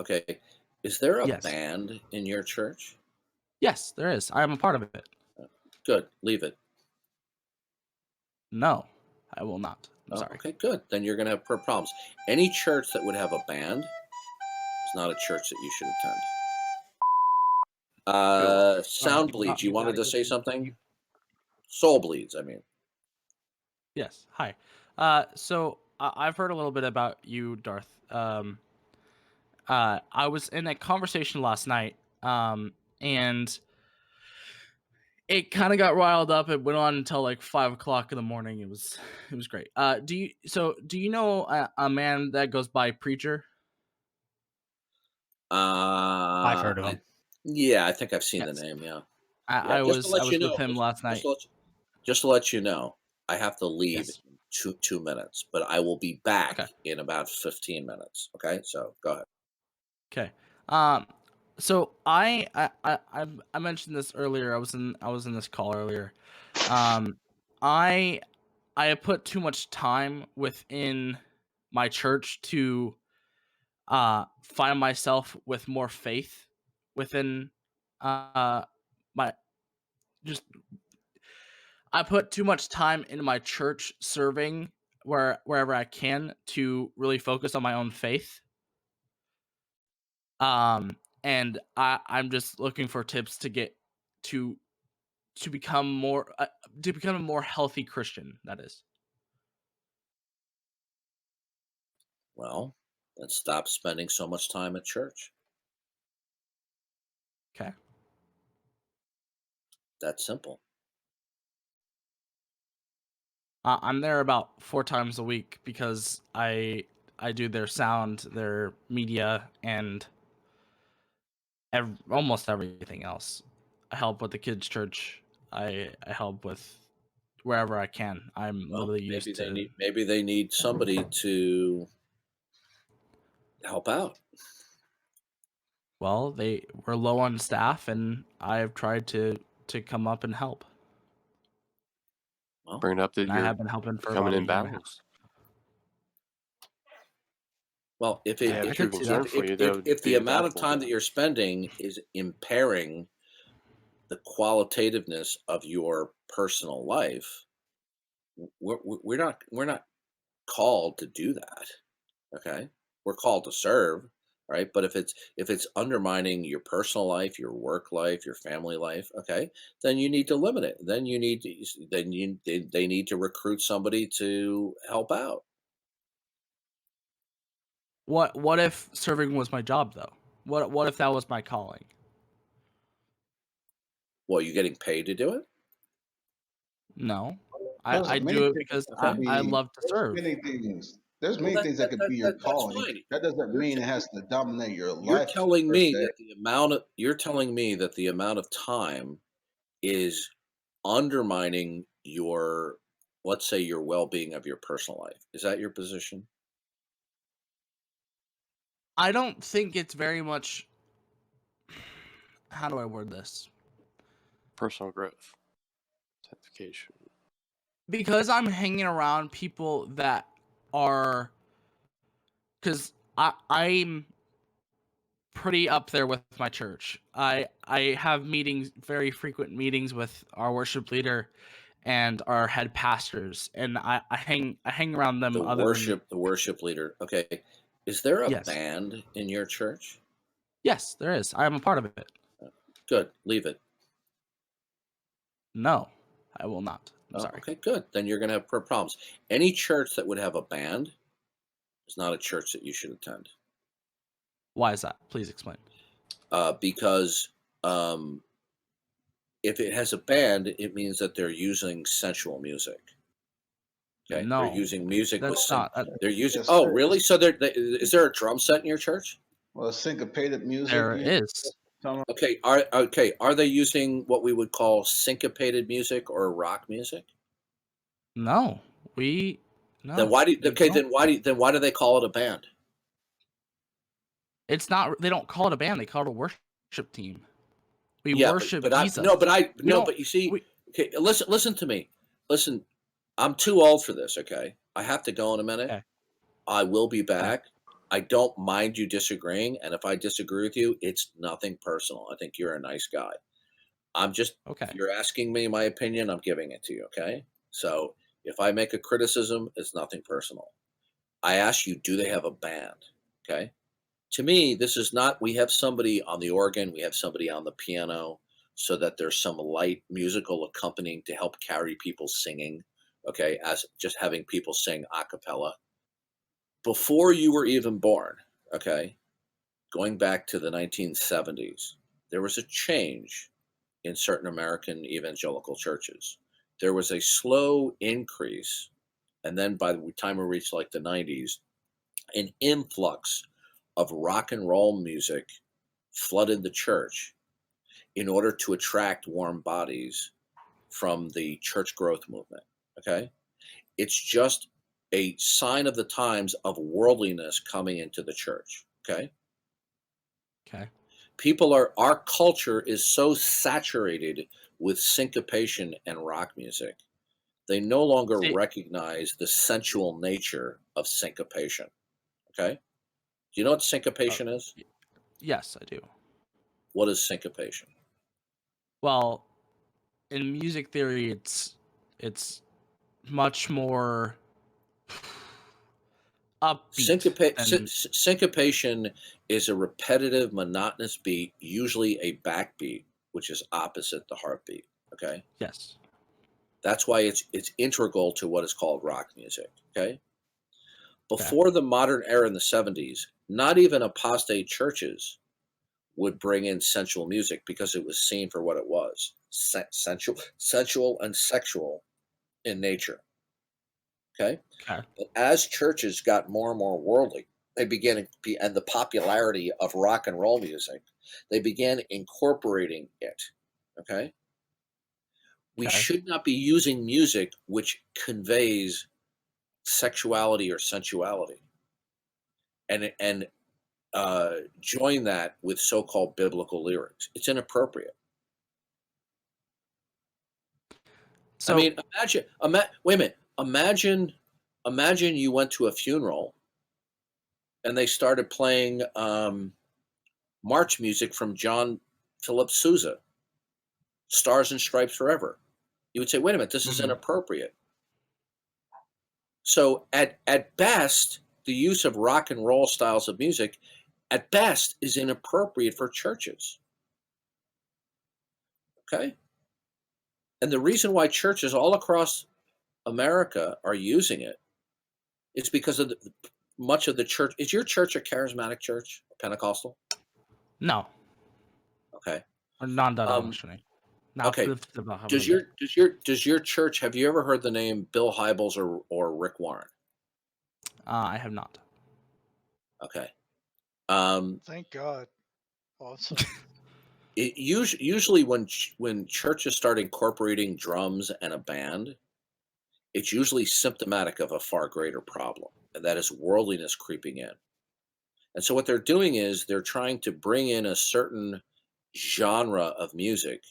Okay. Is there a Yes. band in your church? Yes, there is. I am a part of it. Good. Leave it. No, I will not. I'm Oh, sorry. okay, good. Then you're going to have problems. Any church that would have a band is not a church that you should attend. Bill. Alright, Sound bleeds. You you wanted gotta to give say me you something? Soul bleeds. I mean, yes, hi. So I've heard a little bit about you, Darth. I was in a conversation last night, and it kinda got riled up. It went on until, like, 5 o'clock in the morning. It was great. Do you know a man that goes by Preacher? I've heard of I him. yeah, I think I've seen the Yes. name. Yeah, I yeah. I Just to was I let you was with know, him last just night. to let you, just to let you know, I have to leave Yes. in 2 minutes, but I will be back Okay. in about 15 minutes. Okay, so go ahead. Okay. Um, so I mentioned this earlier. I was in this call earlier. Um, I I have put too much time within my church to find myself with more faith within uh my just I put too much time into my church serving wherever I can to really focus on my own faith. Um, and I'm just looking for tips to get to to become more to become a more healthy Christian. That is Well, then stop spending so much time at church. okay. That's simple. I'm there about 4 times a week because I do their sound, their media, and almost everything else. I help with the kids' church. I help with wherever I can. I'm Well, literally used to. maybe they need somebody to help out. Well, they were low on staff, and I've tried to come up and help. Well, Bring it up that And I you're have been helping for becoming about a year and a half. imbalanced. well, They have I true could see that. concern for you. They would if be the amount of adaptable to time that that. you're spending is impairing the qualitativeness of your personal life, we're not called to do that. Okay, we're called to serve, right? But if it's undermining your personal life, your work life, your family life, okay, then you need to limit it. Then you need to then you they need to recruit somebody to help out. What if serving was my job though? What if that was my calling? Well, you getting paid to do it? No. There's I many do it things because that I Okay. could I be. love to There's serve. many things. There's Well, many things that could be your that's calling. fine. That doesn't You're mean t- it has to dominate your you're life telling per me se. that you're telling me that the amount of time is undermining your, let's say, your well-being of your personal life. Is that your position? I don't think it's very much. How do I word this? Personal growth, sanctification. Because I'm hanging around people that are, because I'm pretty up there with my church. I have meetings, very frequent meetings with our worship leader and our head pastors, and I hang around them other than. The worship leader. Okay. Is there a Yes. band in your church? Yes, there is. I am a part of it. Good. Leave it. No, I will not. I'm Oh, sorry. okay, good. Then you're going to have problems. Any church that would have a band is not a church that you should attend. Why is that? Please explain. Because if it has a band, it means that they're using sensual music. Okay, they're No, using music with that's not. they're using. It's, Oh, it's, really? So is there a drum set in your church? well, syncopated music. There is. Are they using what we would call syncopated music or rock music? No, we Then no, we don't. why do they call it a band? It's not. They don't call it a band. They call it a worship team. We Yeah, worship but I Jesus. no, but I We no, don't. but you see, We okay, listen to me. Listen, I'm too old for this. Okay, I have to go in a minute. okay. I will be Okay. back. I don't mind you disagreeing, and if I disagree with you, it's nothing personal. I think you're a nice guy. I'm just Okay. you're asking me my opinion, I'm giving it to you, okay? So, if I make a criticism, it's nothing personal. I ask you, do they have a band? Okay? To me, this is not we have somebody on the organ, we have somebody on the piano so that there's some light musical accompanying to help carry people singing, okay, as just having people sing a cappella. Before you were even born, okay, going back to the 1970s, there was a change in certain American evangelical churches. There was a slow increase, and then by the time we reached like the 90s, an influx of rock and roll music flooded the church in order to attract warm bodies from the church growth movement. Okay. It's just a sign of the times of worldliness coming into the church. Okay. Okay. Our culture is so saturated with syncopation and rock music. They no longer See, recognize the sensual nature of syncopation. Okay. Do you know what uh, syncopation is? y- yes, I do. What is syncopation? Well, in music theory, it's much more upbeat than Syncopation is a repetitive, monotonous beat, usually a backbeat, which is opposite the heartbeat. Okay, yes. that's why it's integral to what is called rock music. Okay, Okay. before the modern era in the '70s, not even apostate churches would bring in sensual music because it was seen for what it was: sensual and sexual in nature. Okay, Okay. but as churches got more and more worldly, they began and the popularity of rock and roll music, they began incorporating it. Okay, we Okay. should not be using music which conveys sexuality or sensuality, and join that with so-called biblical lyrics. It's inappropriate. I So, mean, wait a minute. Imagine you went to a funeral and they started playing march music from John Philip Sousa, Stars and Stripes Forever. You would say, wait a minute, this is mhm. inappropriate. So at best, the use of rock and roll styles of music at best is inappropriate for churches. Okay. And the reason why churches all across America are using it is because of much of the church. Is your church a charismatic church, Pentecostal? No, Okay. or Um, non-denominational. okay. Does your church have you ever heard the name Bill Hybels or Rick Warren? I have not. Okay. Um, Thank God. Awesome. usually when churches start incorporating drums and a band, it's usually symptomatic of a far greater problem, and that is worldliness creeping in. And so what they're doing is they're trying to bring in a certain genre of music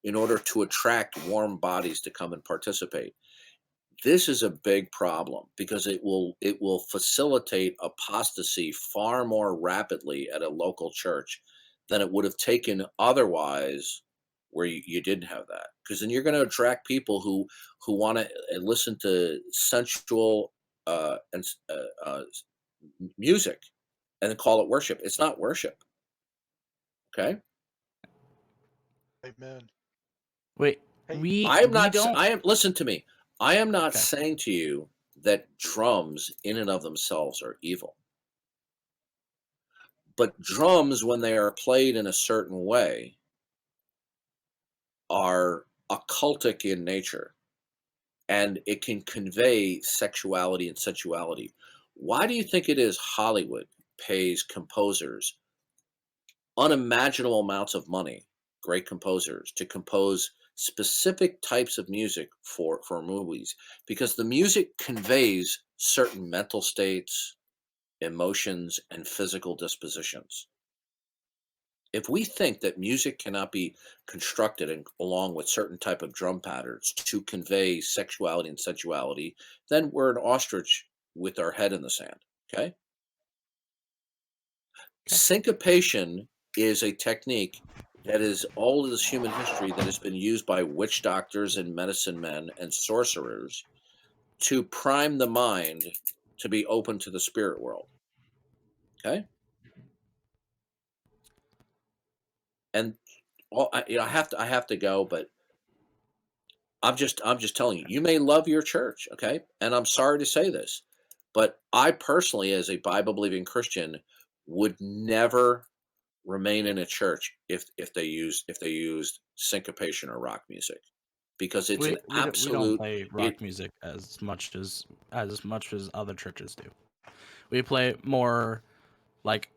in order to attract warm bodies to come and participate. This is a big problem because it will facilitate apostasy far more rapidly at a local church than it would have taken otherwise where you didn't have that. Because then you're going to attract people who want to listen to sensual and music and then call it worship. It's not worship. Okay. Amen. Wait, Hey, we don't. I am listen to me. I am not Okay. saying to you that drums in and of themselves are evil. But drums, when they are played in a certain way, are occultic in nature and it can convey sexuality and sensuality. Why do you think it is Hollywood pays composers unimaginable amounts of money, great composers, to compose specific types of music for movies? Because the music conveys certain mental states, emotions, and physical dispositions. If we think that music cannot be constructed along with certain type of drum patterns to convey sexuality and sensuality, then we're an ostrich with our head in the sand. Okay. Okay. Syncopation is a technique that is old as human history that has been used by witch doctors and medicine men and sorcerers to prime the mind to be open to the spirit world. Okay. And I have to go, but I'm just telling you, you may love your church, okay? And I'm sorry to say this, but I personally, as a Bible believing Christian, would never remain in a church if they used syncopation or rock music because it's an We don't absolute play it rock music as much as other churches do. We play more like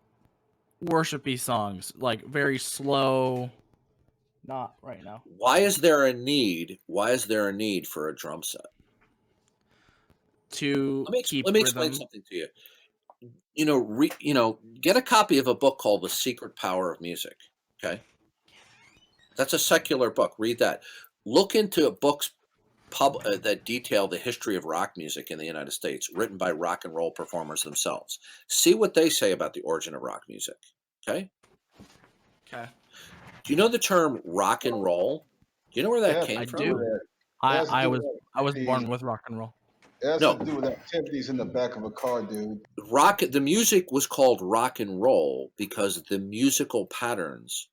worshipy songs, like very slow. Not right now. why is there a need for a drum set? To keep Let me explain rhythm. something to you. Get a copy of a book called The Secret Power of Music. Okay, that's a secular book. Read that. Look into books that detail the history of rock music in the United States, written by rock and roll performers themselves. See what they say about the origin of rock music. Okay. Okay. Do you know the term rock and roll? Do you know where It that has to I came do from? with do. that. It I has to I do with was I was activities. born with rock and roll. It has to No, do with activities in the back of a car, dude. the music was called rock and roll because the musical patterns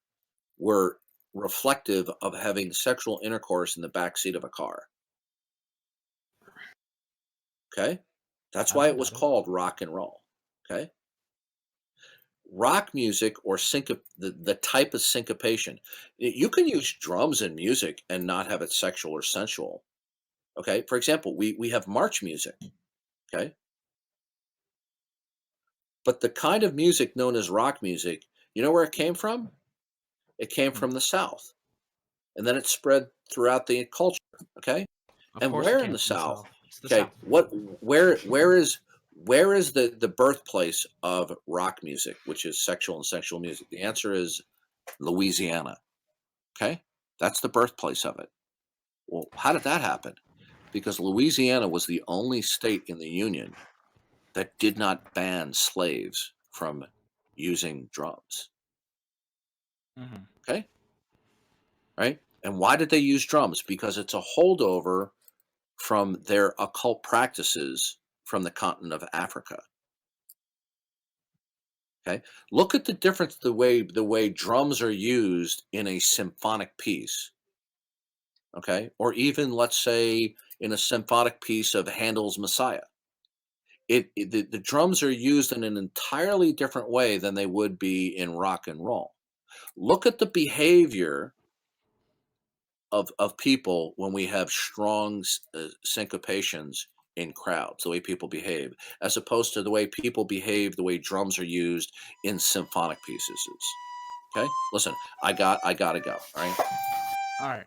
were reflective of having sexual intercourse in the back seat of a car. Okay? That's I why know it was about it. called rock and roll. Okay? Rock music or the type of syncopation. You can use drums in music and not have it sexual or sensual. Okay? For example, we have march music. Okay? But the kind of music known as rock music, you know where it came from? It came Hmm. from the South. And then it spread throughout the culture. Okay? Of And course, it where in came the from the South? south. It's the Okay, south. where is the birthplace of rock music, which is sexual and sensual music? The answer is Louisiana. Okay, that's the birthplace of it. Well, how did that happen? Because Louisiana was the only state in the Union that did not ban slaves from using drums. Hmm. Okay, right? And why did they use drums? Because it's a holdover from their occult practices from the continent of Africa. Okay, look at the difference the way drums are used in a symphonic piece. Okay, or even let's say in a symphonic piece of Handel's Messiah. The drums are used in an entirely different way than they would be in rock and roll. Look at the behavior of people when we have strong syncopations in crowds, the way people behave, as opposed to the way people behave, the way drums are used in symphonic pieces. Okay, listen, I gotta go. All right. All right.